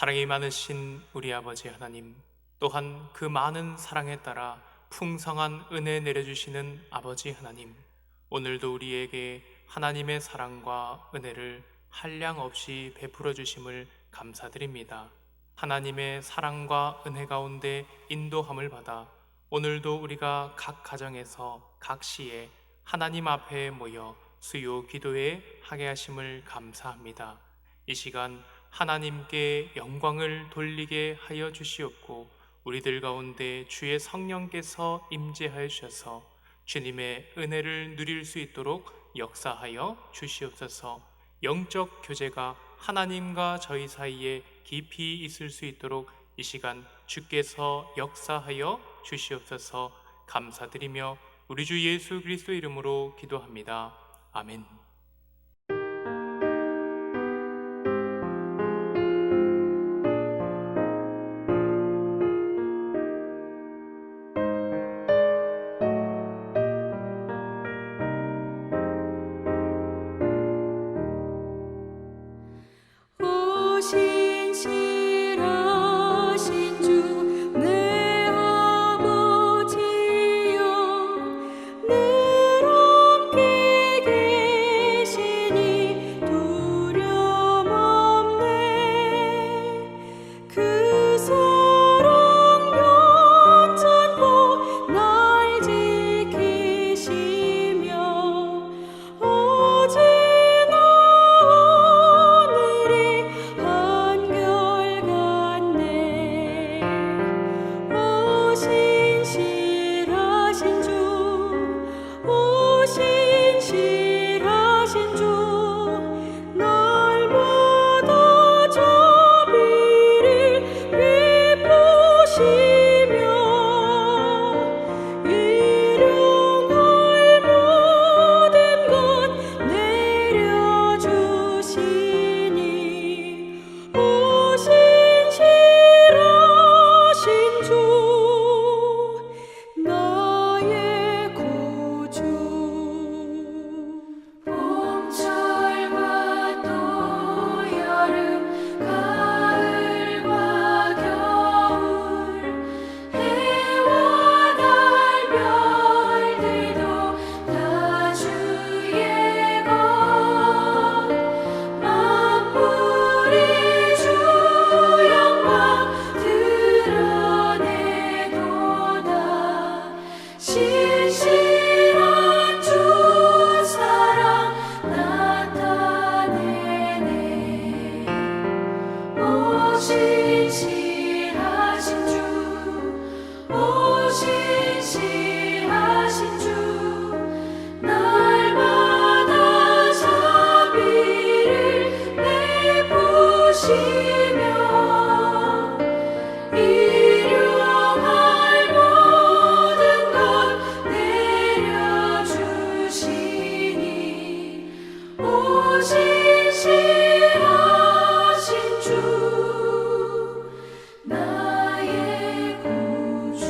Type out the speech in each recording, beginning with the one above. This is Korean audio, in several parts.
사랑이 많으신 우리 아버지 하나님, 또한 그 많은 사랑에 따라 풍성한 은혜 내려주시는 아버지 하나님, 오늘도 우리에게 하나님의 사랑과 은혜를 한량없이 베풀어 주심을 감사드립니다. 하나님의 사랑과 은혜 가운데 인도함을 받아 오늘도 우리가 각 가정에서 각 시에 하나님 앞에 모여 수요 기도에 하게 하심을 감사합니다. 이 시간 하나님께 영광을 돌리게 하여 주시옵고, 우리들 가운데 주의 성령께서 임재하여 주셔서 주님의 은혜를 누릴 수 있도록 역사하여 주시옵소서. 영적 교제가 하나님과 저희 사이에 깊이 있을 수 있도록 이 시간 주께서 역사하여 주시옵소서. 감사드리며 우리 주 예수 그리스도 이름으로 기도합니다. 아멘. 신실하신 주 내 아버지여, 늘 함께 계시니 두려움 없네. 그 사랑 변찮고 날 지키시며 어제나 오늘이 한결같네. 오 신실하신 주, 오 신실하신 주, 날마다 자비를 베푸시며 일용할 모든 것 내려주시니 오 신실하신 주, 나의 구주. 봄철과 또 여름, 가을과 겨울, 해와 달 별들도 다 주의 것. 만물이 주 영광 드러내도다. 신실한 주 사랑 나타내네. 오 신실하신 주, 오 신실하신 주, 날마다 자비를 베푸시며 일용할 모든 것 내려주시니 오 신실하신 주, 나의 구주.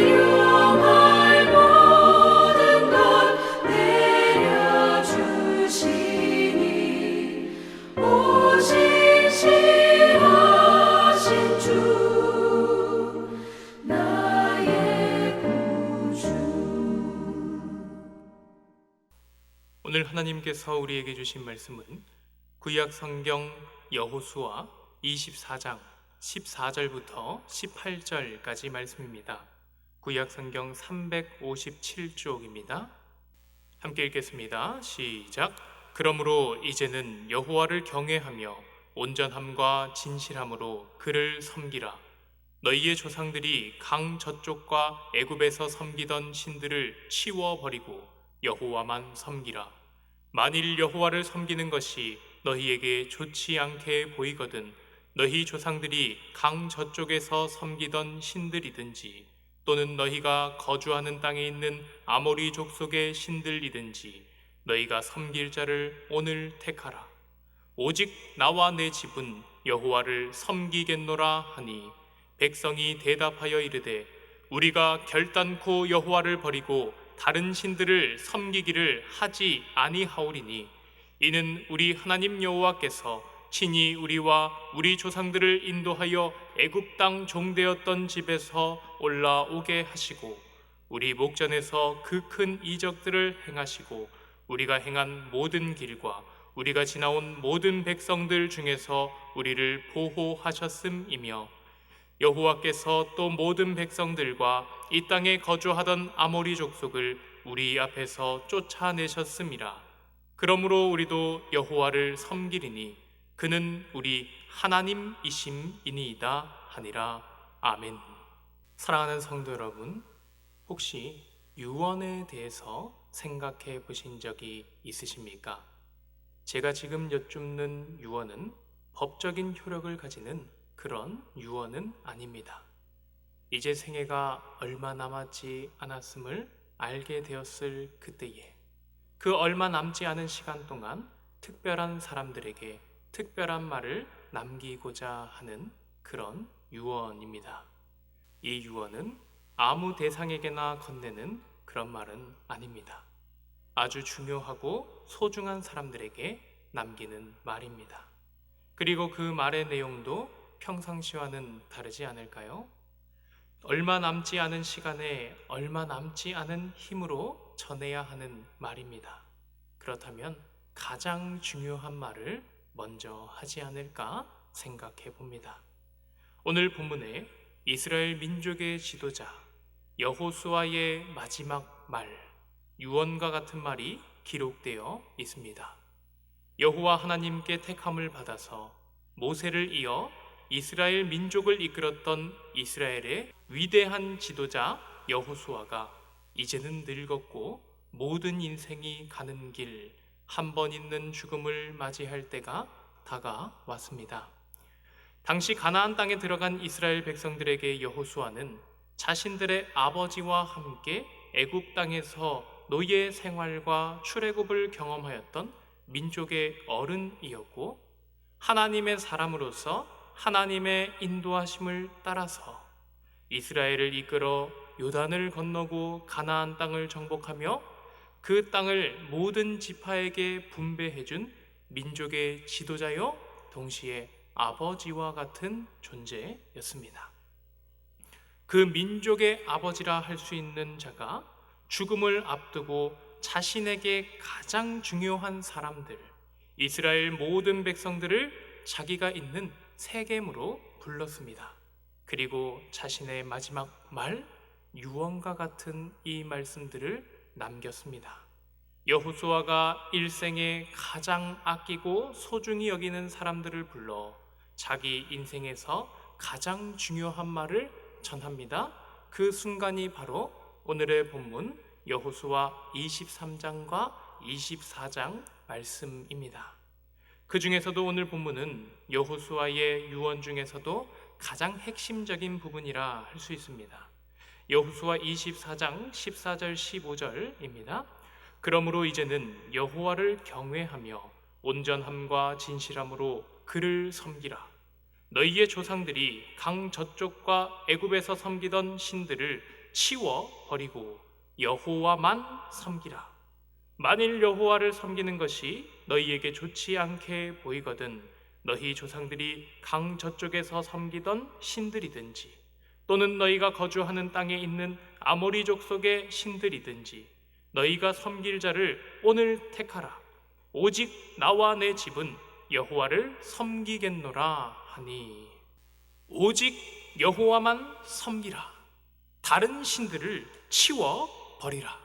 일용할 모든 것 내려주시니 오직 시하신 주 나의 구주. 오늘 하나님께서 우리에게 주신 말씀은 구약 성경 여호수아 24장 14절부터 18절까지 말씀입니다. 구약 성경 357쪽입니다. 함께 읽겠습니다. 시작. 그러므로 이제는 여호와를 경외하며 온전함과 진실함으로 그를 섬기라. 너희의 조상들이 강 저쪽과 애굽에서 섬기던 신들을 치워버리고 여호와만 섬기라. 만일 여호와를 섬기는 것이 너희에게 좋지 않게 보이거든 너희 조상들이 강 저쪽에서 섬기던 신들이든지 또는 너희가 거주하는 땅에 있는 아모리 족속의 신들이든지 너희가 섬길 자를 오늘 택하라. 오직 나와 내 집은 여호와를 섬기겠노라 하니 백성이 대답하여 이르되 우리가 결단코 여호와를 버리고 다른 신들을 섬기기를 하지 아니하오리니 이는 우리 하나님 여호와께서 친히 우리와 우리 조상들을 인도하여 애굽 땅 종되었던 집에서 올라오게 하시고 우리 목전에서 그 큰 이적들을 행하시고 우리가 행한 모든 길과 우리가 지나온 모든 백성들 중에서 우리를 보호하셨음이며 여호와께서 또 모든 백성들과 이 땅에 거주하던 아모리 족속을 우리 앞에서 쫓아내셨음이라. 그러므로 우리도 여호와를 섬기리니 그는 우리 하나님이심이니이다 하니라. 아멘. 사랑하는 성도 여러분, 혹시 유언에 대해서 생각해 보신 적이 있으십니까? 제가 지금 여쭙는 유언은 법적인 효력을 가지는 그런 유언은 아닙니다. 이제 생애가 얼마 남았지 않았음을 알게 되었을 그때에 그 얼마 남지 않은 시간 동안 특별한 사람들에게 특별한 말을 남기고자 하는 그런 유언입니다. 이 유언은 아무 대상에게나 건네는 그런 말은 아닙니다. 아주 중요하고 소중한 사람들에게 남기는 말입니다. 그리고 그 말의 내용도 평상시와는 다르지 않을까요? 얼마 남지 않은 시간에 얼마 남지 않은 힘으로 전해야 하는 말입니다. 그렇다면 가장 중요한 말을 먼저 하지 않을까 생각해 봅니다. 오늘 본문에 이스라엘 민족의 지도자 여호수아의 마지막 말, 유언과 같은 말이 기록되어 있습니다. 여호와 하나님께 택함을 받아서 모세를 이어 이스라엘 민족을 이끌었던 이스라엘의 위대한 지도자 여호수아가 이제는 늙었고 모든 인생이 가는 길, 한 번 있는 죽음을 맞이할 때가 다가왔습니다. 당시 가나안 땅에 들어간 이스라엘 백성들에게 여호수아는 자신들의 아버지와 함께 애굽 땅에서 노예 생활과 출애굽을 경험하였던 민족의 어른이었고 하나님의 사람으로서 하나님의 인도하심을 따라서 이스라엘을 이끌어 요단을 건너고 가나안 땅을 정복하며 그 땅을 모든 지파에게 분배해준 민족의 지도자요 동시에 아버지와 같은 존재였습니다. 그 민족의 아버지라 할 수 있는 자가 죽음을 앞두고 자신에게 가장 중요한 사람들, 이스라엘 모든 백성들을 자기가 있는 세겜으로 불렀습니다. 그리고 자신의 마지막 말, 유언과 같은 이 말씀들을 남겼습니다. 여호수아가 일생에 가장 아끼고 소중히 여기는 사람들을 불러 자기 인생에서 가장 중요한 말을 전합니다. 그 순간이 바로 오늘의 본문 여호수아 23장과 24장 말씀입니다. 그 중에서도 오늘 본문은 여호수아의 유언 중에서도 가장 핵심적인 부분이라 할 수 있습니다. 여호수아 24장 14절 15절입니다. 그러므로 이제는 여호와를 경외하며 온전함과 진실함으로 그를 섬기라. 너희의 조상들이 강 저쪽과 애굽에서 섬기던 신들을 치워 버리고 여호와만 섬기라. 만일 여호와를 섬기는 것이 너희에게 좋지 않게 보이거든 너희 조상들이 강 저쪽에서 섬기던 신들이든지 또는 너희가 거주하는 땅에 있는 아모리 족속의 신들이든지 너희가 섬길 자를 오늘 택하라. 오직 나와 내 집은 여호와를 섬기겠노라 하니. 오직 여호와만 섬기라. 다른 신들을 치워 버리라.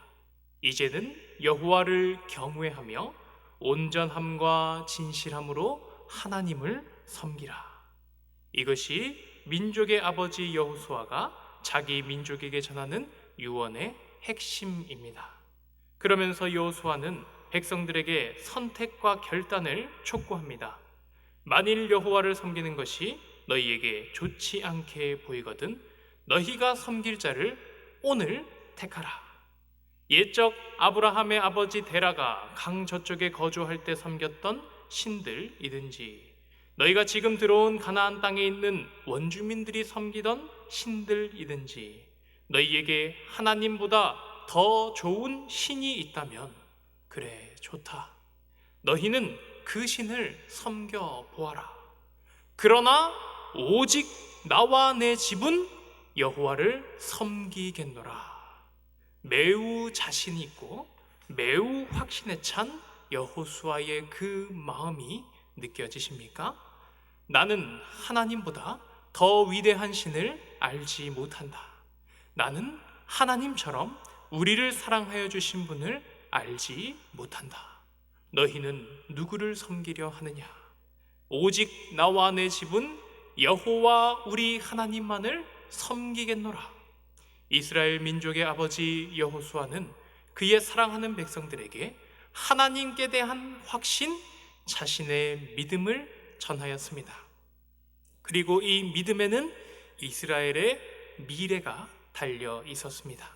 이제는 여호와를 경외하며 온전함과 진실함으로 하나님을 섬기라. 이것이 민족의 아버지 여호수아가 자기 민족에게 전하는 유언의 핵심입니다. 그러면서 여호수아는 백성들에게 선택과 결단을 촉구합니다. 만일 여호와를 섬기는 것이 너희에게 좋지 않게 보이거든 너희가 섬길 자를 오늘 택하라. 옛적 아브라함의 아버지 데라가 강 저쪽에 거주할 때 섬겼던 신들이든지 너희가 지금 들어온 가나안 땅에 있는 원주민들이 섬기던 신들이든지 너희에게 하나님보다 더 좋은 신이 있다면 그래 좋다. 너희는 그 신을 섬겨 보아라. 그러나 오직 나와 내 집은 여호와를 섬기겠노라. 매우 자신 있고 매우 확신에 찬 여호수아의 그 마음이 느껴지십니까? 나는 하나님보다 더 위대한 신을 알지 못한다. 나는 하나님처럼 우리를 사랑하여 주신 분을 알지 못한다. 너희는 누구를 섬기려 하느냐? 오직 나와 내 집은 여호와 우리 하나님만을 섬기겠노라. 이스라엘 민족의 아버지 여호수아는 그의 사랑하는 백성들에게 하나님께 대한 확신, 자신의 믿음을 전하였습니다. 그리고 이 믿음에는 이스라엘의 미래가 달려 있었습니다.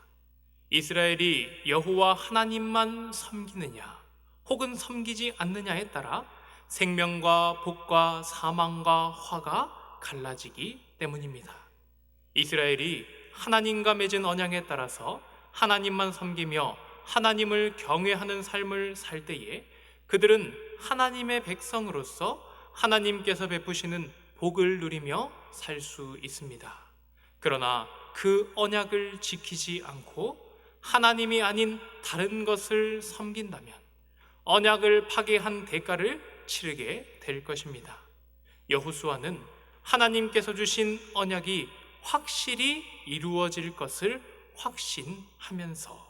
이스라엘이 여호와 하나님만 섬기느냐 혹은 섬기지 않느냐에 따라 생명과 복과 사망과 화가 갈라지기 때문입니다. 이스라엘이 하나님과 맺은 언약에 따라서 하나님만 섬기며 하나님을 경외하는 삶을 살 때에 그들은 하나님의 백성으로서 하나님께서 베푸시는 복을 누리며 살 수 있습니다. 그러나 그 언약을 지키지 않고 하나님이 아닌 다른 것을 섬긴다면 언약을 파괴한 대가를 치르게 될 것입니다. 여호수아는 하나님께서 주신 언약이 확실히 이루어질 것을 확신하면서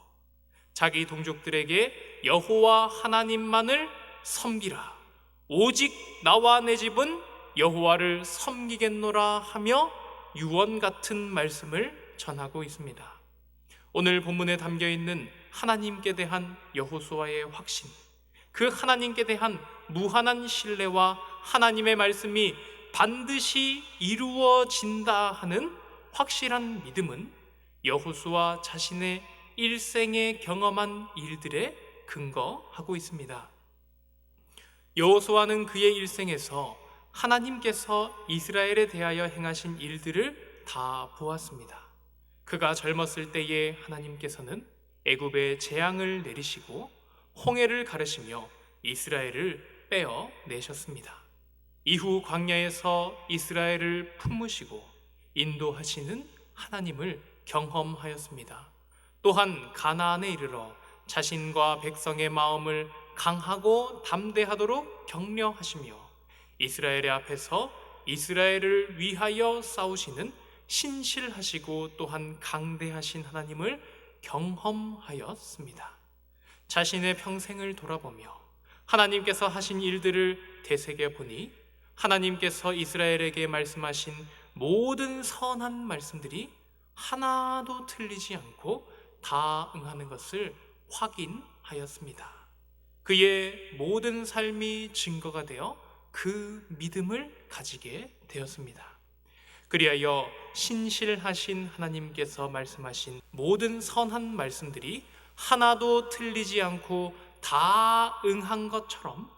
자기 동족들에게 여호와 하나님만을 섬기라. 오직 나와 내 집은 여호와를 섬기겠노라 하며 유언 같은 말씀을 전하고 있습니다. 오늘 본문에 담겨 있는 하나님께 대한 여호수아의 확신, 그 하나님께 대한 무한한 신뢰와 하나님의 말씀이 반드시 이루어진다 하는 확실한 믿음은 여호수아 자신의 일생에 경험한 일들에 근거하고 있습니다. 여호수아는 그의 일생에서 하나님께서 이스라엘에 대하여 행하신 일들을 다 보았습니다. 그가 젊었을 때에 하나님께서는 애굽에 재앙을 내리시고 홍해를 가르시며 이스라엘을 빼어 내셨습니다. 이후 광야에서 이스라엘을 품으시고 인도하시는 하나님을 경험하였습니다. 또한 가나안에 이르러 자신과 백성의 마음을 강하고 담대하도록 격려하시며 이스라엘의 앞에서 이스라엘을 위하여 싸우시는 신실하시고 또한 강대하신 하나님을 경험하였습니다. 자신의 평생을 돌아보며 하나님께서 하신 일들을 되새겨 보니 하나님께서 이스라엘에게 말씀하신 모든 선한 말씀들이 하나도 틀리지 않고 다 응하는 것을 확인하였습니다. 그의 모든 삶이 증거가 되어 그 믿음을 가지게 되었습니다. 그리하여 신실하신 하나님께서 말씀하신 모든 선한 말씀들이 하나도 틀리지 않고 다 응한 것처럼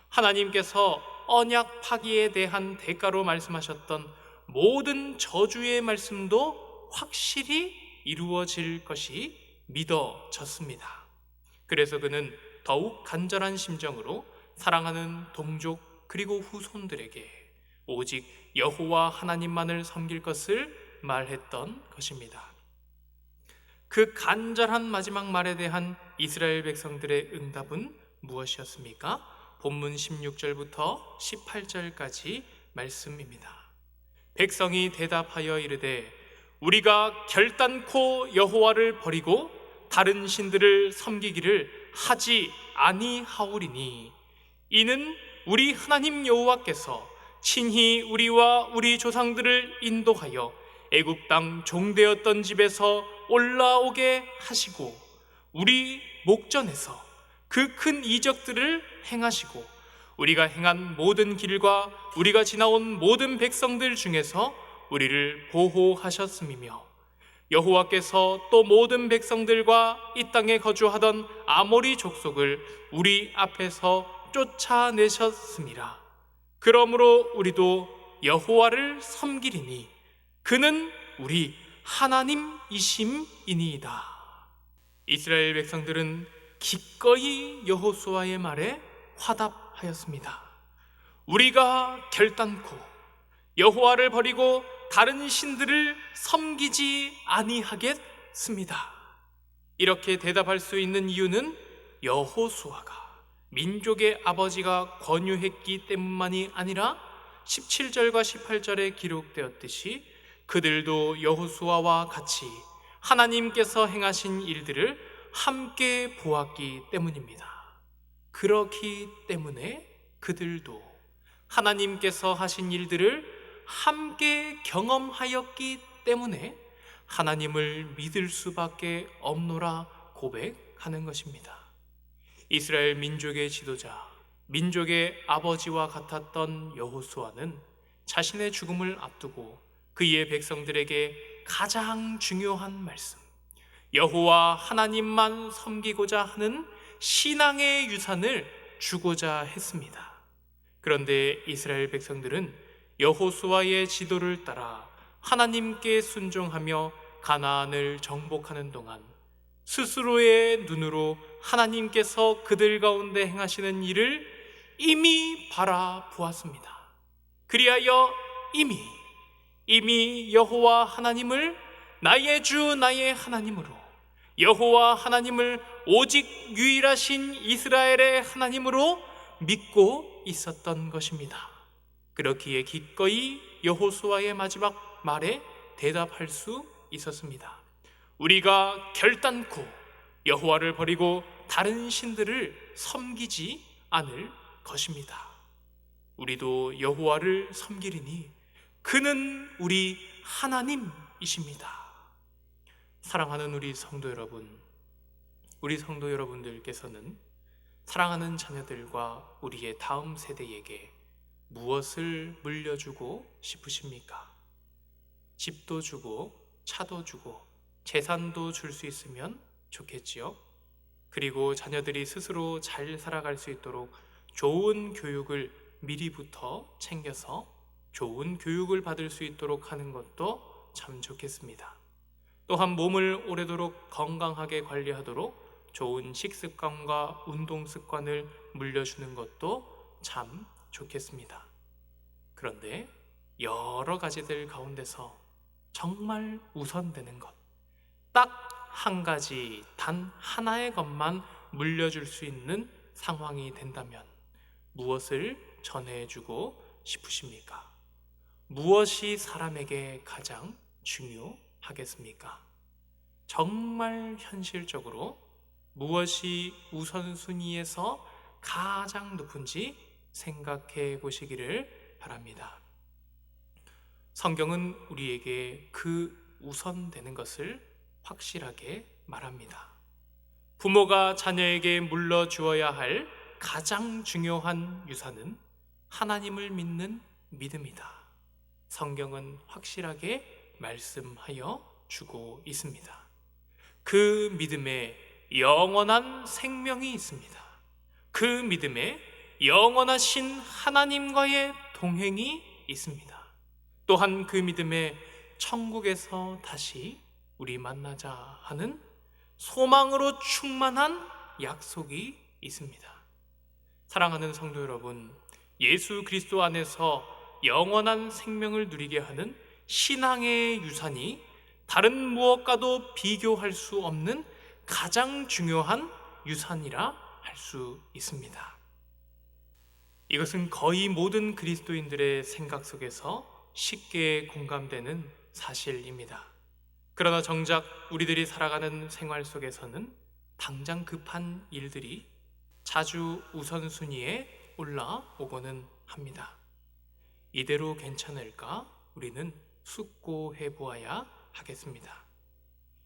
하나님께서 언약 파기에 대한 대가로 말씀하셨던 모든 저주의 말씀도 확실히 이루어질 것이 믿어졌습니다. 그래서 그는 더욱 간절한 심정으로 사랑하는 동족 그리고 후손들에게 오직 여호와 하나님만을 섬길 것을 말했던 것입니다. 그 간절한 마지막 말에 대한 이스라엘 백성들의 응답은 무엇이었습니까? 본문 16절부터 18절까지 말씀입니다. 백성이 대답하여 이르되 우리가 결단코 여호와를 버리고 다른 신들을 섬기기를 하지 아니하오리니 이는 우리 하나님 여호와께서 친히 우리와 우리 조상들을 인도하여 애굽 땅 종되었던 집에서 올라오게 하시고 우리 목전에서 그 큰 이적들을 행하시고 우리가 행한 모든 길과 우리가 지나온 모든 백성들 중에서 우리를 보호하셨음이며 여호와께서 또 모든 백성들과 이 땅에 거주하던 아모리 족속을 우리 앞에서 쫓아내셨음이라. 그러므로 우리도 여호와를 섬기리니 그는 우리 하나님이심이니이다. 이스라엘 백성들은 기꺼이 여호수아의 말에 화답하였습니다. 우리가 결단코 여호와를 버리고 다른 신들을 섬기지 아니하겠습니다. 이렇게 대답할 수 있는 이유는 여호수아가 민족의 아버지가 권유했기 때문만이 아니라 17절과 18절에 기록되었듯이 그들도 여호수아와 같이 하나님께서 행하신 일들을 함께 보았기 때문입니다. 그렇기 때문에 그들도 하나님께서 하신 일들을 함께 경험하였기 때문에 하나님을 믿을 수밖에 없노라 고백하는 것입니다. 이스라엘 민족의 지도자, 민족의 아버지와 같았던 여호수아는 자신의 죽음을 앞두고 그의 백성들에게 가장 중요한 말씀, 여호와 하나님만 섬기고자 하는 신앙의 유산을 주고자 했습니다. 그런데 이스라엘 백성들은 여호수아의 지도를 따라 하나님께 순종하며 가나안을 정복하는 동안 스스로의 눈으로 하나님께서 그들 가운데 행하시는 일을 이미 바라보았습니다. 그리하여 이미 여호와 하나님을 나의 주 나의 하나님으로, 여호와 하나님을 오직 유일하신 이스라엘의 하나님으로 믿고 있었던 것입니다. 그렇기에 기꺼이 여호수아의 마지막 말에 대답할 수 있었습니다. 우리가 결단코 여호와를 버리고 다른 신들을 섬기지 않을 것입니다. 우리도 여호와를 섬기리니 그는 우리 하나님이십니다. 사랑하는 우리 성도 여러분들께서는 사랑하는 자녀들과 우리의 다음 세대에게 무엇을 물려주고 싶으십니까? 집도 주고 차도 주고 재산도 줄 수 있으면 좋겠지요. 그리고 자녀들이 스스로 잘 살아갈 수 있도록 좋은 교육을 미리부터 챙겨서 좋은 교육을 받을 수 있도록 하는 것도 참 좋겠습니다. 또한 몸을 오래도록 건강하게 관리하도록 좋은 식습관과 운동 습관을 물려주는 것도 참 좋겠습니다. 그런데 여러 가지들 가운데서 정말 우선되는 것, 딱 한 가지, 단 하나의 것만 물려줄 수 있는 상황이 된다면 무엇을 전해주고 싶으십니까? 무엇이 사람에게 가장 중요하겠습니까? 정말 현실적으로 무엇이 우선순위에서 가장 높은지 생각해 보시기를 바랍니다. 성경은 우리에게 그 우선되는 것을 확실하게 말합니다. 부모가 자녀에게 물려주어야 할 가장 중요한 유산은 하나님을 믿는 믿음이다. 성경은 확실하게 말씀하여 주고 있습니다. 그 믿음에 영원한 생명이 있습니다. 그 믿음에 영원하신 하나님과의 동행이 있습니다. 또한 그 믿음에 천국에서 다시 우리 만나자 하는 소망으로 충만한 약속이 있습니다. 사랑하는 성도 여러분, 예수 그리스도 안에서 영원한 생명을 누리게 하는 신앙의 유산이 다른 무엇과도 비교할 수 없는 가장 중요한 유산이라 할 수 있습니다. 이것은 거의 모든 그리스도인들의 생각 속에서 쉽게 공감되는 사실입니다. 그러나 정작 우리들이 살아가는 생활 속에서는 당장 급한 일들이 자주 우선순위에 올라오고는 합니다. 이대로 괜찮을까? 우리는 숙고해 보아야 하겠습니다.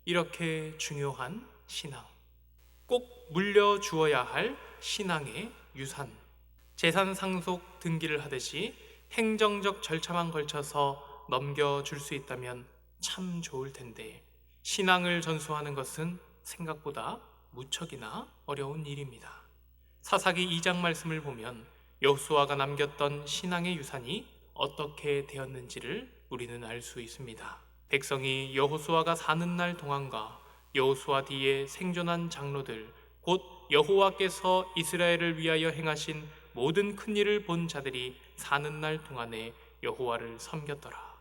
이렇게 중요한 신앙, 꼭 물려주어야 할 신앙의 유산, 재산 상속 등기를 하듯이 행정적 절차만 걸쳐서 넘겨줄 수 있다면 참 좋을 텐데, 신앙을 전수하는 것은 생각보다 무척이나 어려운 일입니다. 사사기 2장 말씀을 보면 여호수아가 남겼던 신앙의 유산이 어떻게 되었는지를 우리는 알 수 있습니다. 백성이 여호수아가 사는 날 동안과 여호수아 뒤에 생존한 장로들, 곧 여호와께서 이스라엘을 위하여 행하신 모든 큰 일을 본 자들이 사는 날 동안에 여호와를 섬겼더라.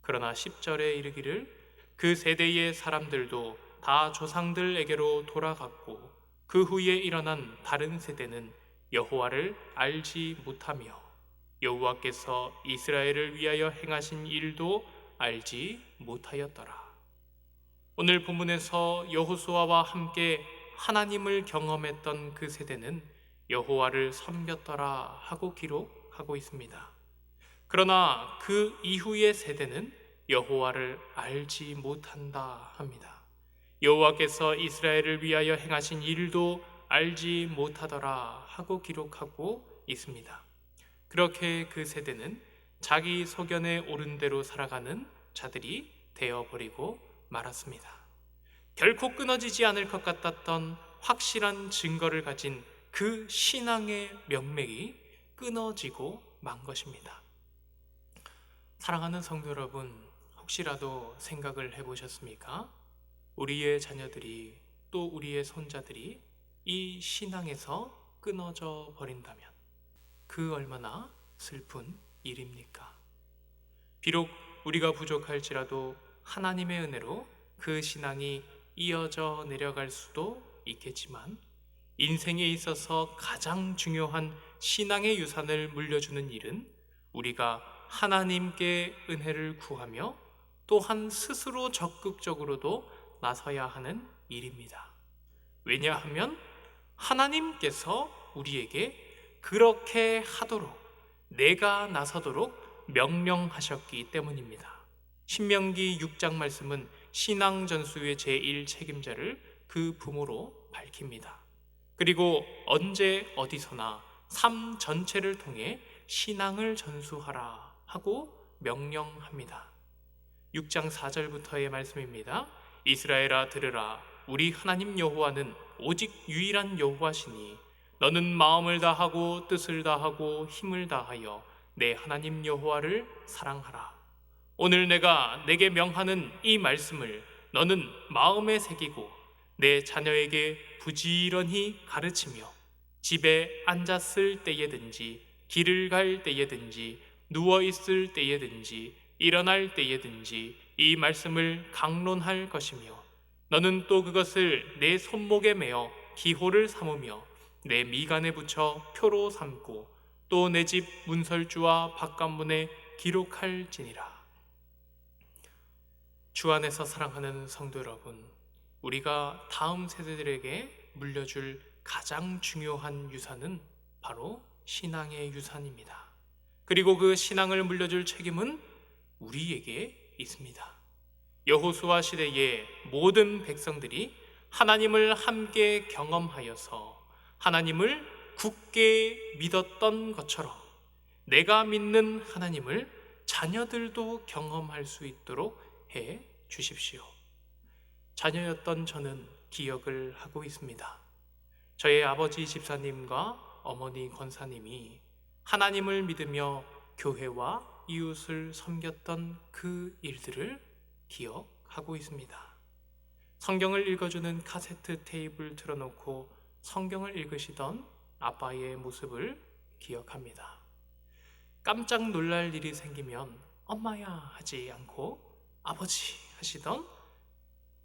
그러나 10절에 이르기를 그 세대의 사람들도 다 조상들에게로 돌아갔고 그 후에 일어난 다른 세대는 여호와를 알지 못하며 여호와께서 이스라엘을 위하여 행하신 일도 알지 못하였더라. 오늘 본문에서 여호수아와 함께 하나님을 경험했던 그 세대는 여호와를 섬겼더라 하고 기록하고 있습니다. 그러나 그 이후의 세대는 여호와를 알지 못한다 합니다. 여호와께서 이스라엘을 위하여 행하신 일도 알지 못하더라 하고 기록하고 있습니다. 그렇게 그 세대는 자기 소견에 옳은 대로 살아가는 자들이 되어버리고 말았습니다. 결코 끊어지지 않을 것 같았던 확실한 증거를 가진 그 신앙의 명맥이 끊어지고 만 것입니다. 사랑하는 성도 여러분, 혹시라도 생각을 해보셨습니까? 우리의 자녀들이 또 우리의 손자들이 이 신앙에서 끊어져 버린다면 그 얼마나 슬픈 일입니까? 비록 우리가 부족할지라도 하나님의 은혜로 그 신앙이 이어져 내려갈 수도 있겠지만 인생에 있어서 가장 중요한 신앙의 유산을 물려주는 일은 우리가 하나님께 은혜를 구하며 또한 스스로 적극적으로도 나서야 하는 일입니다. 왜냐하면 하나님께서 우리에게 그렇게 하도록, 내가 나서도록 명령하셨기 때문입니다. 신명기 6장 말씀은 신앙 전수의 제1 책임자를 그 부모로 밝힙니다. 그리고 언제 어디서나 삶 전체를 통해 신앙을 전수하라 하고 명령합니다. 6장 4절부터의 말씀입니다. 이스라엘아 들으라, 우리 하나님 여호와는 오직 유일한 여호와시니 너는 마음을 다하고 뜻을 다하고 힘을 다하여 내 하나님 여호와를 사랑하라. 오늘 내가 내게 명하는 이 말씀을 너는 마음에 새기고 내 자녀에게 부지런히 가르치며 집에 앉았을 때에든지 길을 갈 때에든지 누워있을 때에든지 일어날 때에든지 이 말씀을 강론할 것이며 너는 또 그것을 내 손목에 매어 기호를 삼으며 내 미간에 붙여 표로 삼고 또 내 집 문설주와 바깥문에 기록할지니라. 주 안에서 사랑하는 성도 여러분, 우리가 다음 세대들에게 물려줄 가장 중요한 유산은 바로 신앙의 유산입니다. 그리고 그 신앙을 물려줄 책임은 우리에게 있습니다. 여호수아 시대의 모든 백성들이 하나님을 함께 경험하여서 하나님을 굳게 믿었던 것처럼 내가 믿는 하나님을 자녀들도 경험할 수 있도록 해 주십시오. 자녀였던 저는 기억을 하고 있습니다. 저의 아버지 집사님과 어머니 권사님이 하나님을 믿으며 교회와 이웃을 섬겼던 그 일들을 기억하고 있습니다. 성경을 읽어주는 카세트 테이프를 틀어놓고 성경을 읽으시던 아빠의 모습을 기억합니다. 깜짝 놀랄 일이 생기면 엄마야 하지 않고 아버지 하시던,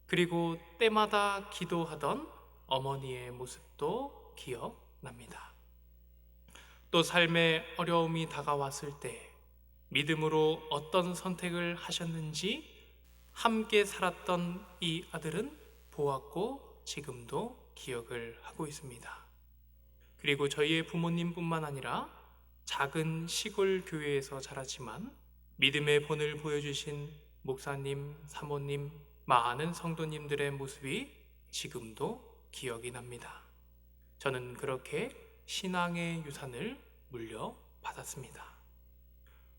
그리고 때마다 기도하던 어머니의 모습도 기억납니다. 또 삶의 어려움이 다가왔을 때 믿음으로 어떤 선택을 하셨는지 함께 살았던 이 아들은 보았고 지금도 기억을 하고 있습니다. 그리고 저희의 부모님뿐만 아니라 작은 시골 교회에서 자랐지만 믿음의 본을 보여주신 목사님, 사모님, 많은 성도님들의 모습이 지금도 기억이 납니다. 저는 그렇게 신앙의 유산을 물려받았습니다.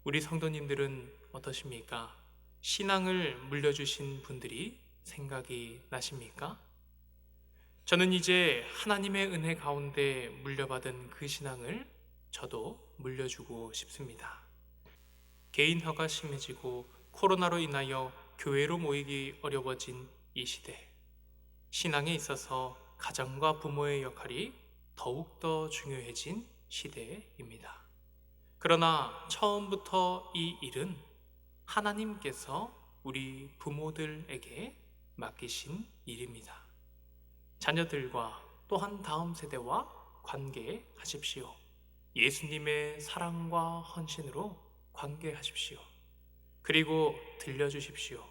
우리 성도님들은 어떠십니까? 신앙을 물려주신 분들이 생각이 나십니까? 저는 이제 하나님의 은혜 가운데 물려받은 그 신앙을 저도 물려주고 싶습니다. 개인화가 심해지고 코로나로 인하여 교회로 모이기 어려워진 이 시대, 신앙에 있어서 가정과 부모의 역할이 더욱더 중요해진 시대입니다. 그러나 처음부터 이 일은 하나님께서 우리 부모들에게 맡기신 일입니다. 자녀들과 또한 다음 세대와 관계하십시오. 예수님의 사랑과 헌신으로 관계하십시오. 그리고 들려주십시오.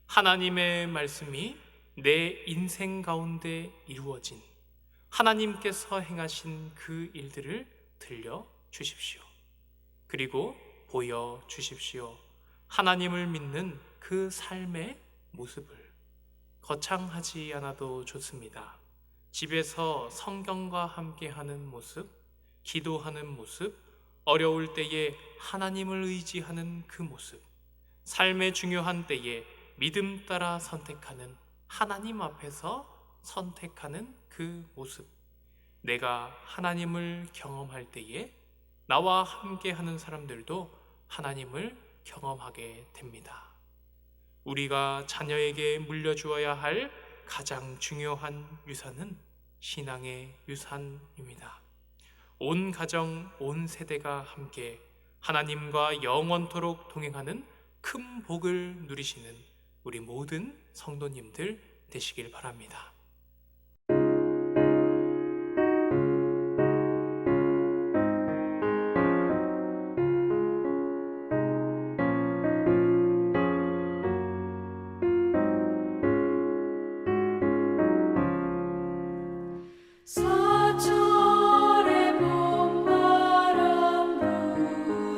하나님의 말씀이 내 인생 가운데 이루어진 하나님께서 행하신 그 일들을 들려주십시오. 그리고 보여주십시오. 하나님을 믿는 그 삶의 모습을. 거창하지 않아도 좋습니다. 집에서 성경과 함께하는 모습, 기도하는 모습, 어려울 때에 하나님을 의지하는 그 모습, 삶의 중요한 때에 믿음 따라 선택하는, 하나님 앞에서 선택하는 그 모습. 내가 하나님을 경험할 때에 나와 함께하는 사람들도 하나님을 경험하게 됩니다. 우리가 자녀에게 물려주어야 할 가장 중요한 유산은 신앙의 유산입니다. 온 가정, 온 세대가 함께 하나님과 영원토록 동행하는 큰 복을 누리시는 우리 모든 성도님들 되시길 바랍니다. 사철의 봄바람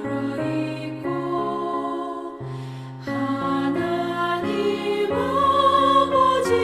불어있고 하나님 아버지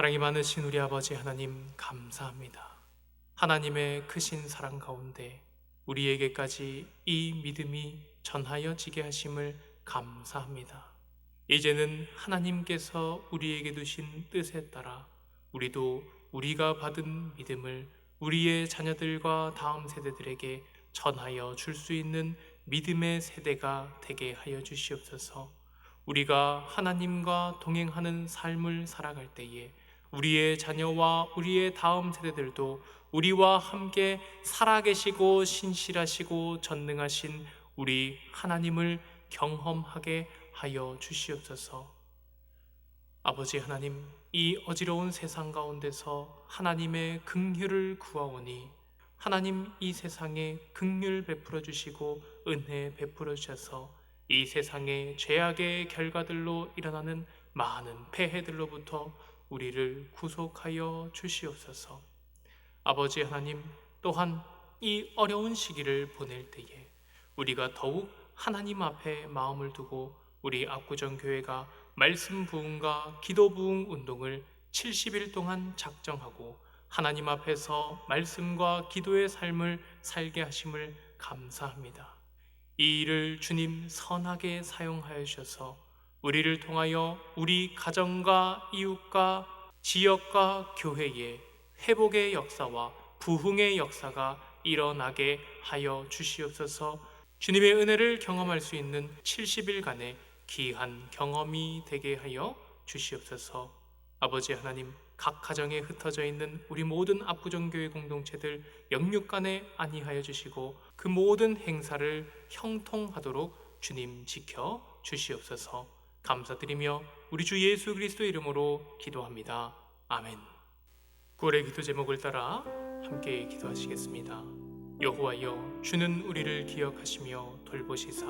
사랑이 많으신 우리 아버지 하나님 감사합니다. 하나님의 크신 사랑 가운데 우리에게까지 이 믿음이 전하여지게 하심을 감사합니다. 이제는 하나님께서 우리에게 두신 뜻에 따라 우리도 우리가 받은 믿음을 우리의 자녀들과 다음 세대들에게 전하여 줄 수 있는 믿음의 세대가 되게 하여 주시옵소서. 우리가 하나님과 동행하는 삶을 살아갈 때에 우리의 자녀와 우리의 다음 세대들도 우리와 함께 살아계시고 신실하시고 전능하신 우리 하나님을 경험하게 하여 주시옵소서. 아버지 하나님, 이 어지러운 세상 가운데서 하나님의 긍휼을 구하오니 하나님 이 세상에 긍휼 베풀어 주시고 은혜 베풀어 주셔서 이 세상의 죄악의 결과들로 일어나는 많은 폐해들로부터 우리를 구속하여 주시옵소서. 아버지 하나님, 또한 이 어려운 시기를 보낼 때에 우리가 더욱 하나님 앞에 마음을 두고 우리 압구정교회가 말씀 부흥과 기도 부흥 운동을 70일 동안 작정하고 하나님 앞에서 말씀과 기도의 삶을 살게 하심을 감사합니다. 이 일을 주님 선하게 사용하여 주셔서 우리를 통하여 우리 가정과 이웃과 지역과 교회에 회복의 역사와 부흥의 역사가 일어나게 하여 주시옵소서. 주님의 은혜를 경험할 수 있는 70일간의 귀한 경험이 되게 하여 주시옵소서. 아버지 하나님, 각 가정에 흩어져 있는 우리 모든 압구정교회 공동체들 영육간에 안위하여 주시고 그 모든 행사를 형통하도록 주님 지켜 주시옵소서. 감사드리며 우리 주 예수 그리스도 이름으로 기도합니다. 아멘. 9월의 기도 제목을 따라 함께 기도하시겠습니다. 여호와여, 주는 우리를 기억하시며 돌보시사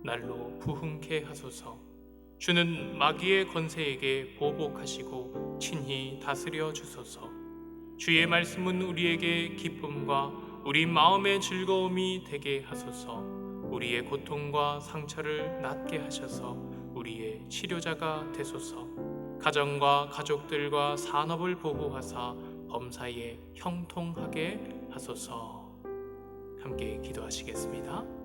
날로 부흥케 하소서. 주는 마귀의 권세에게 보복하시고 친히 다스려 주소서. 주의 말씀은 우리에게 기쁨과 우리 마음의 즐거움이 되게 하소서. 우리의 고통과 상처를 낫게 하셔서 우리의 치료자가 되소서. 가정과 가족들과 산업을 보호하사 범사에 형통하게 하소서. 함께 기도하시겠습니다.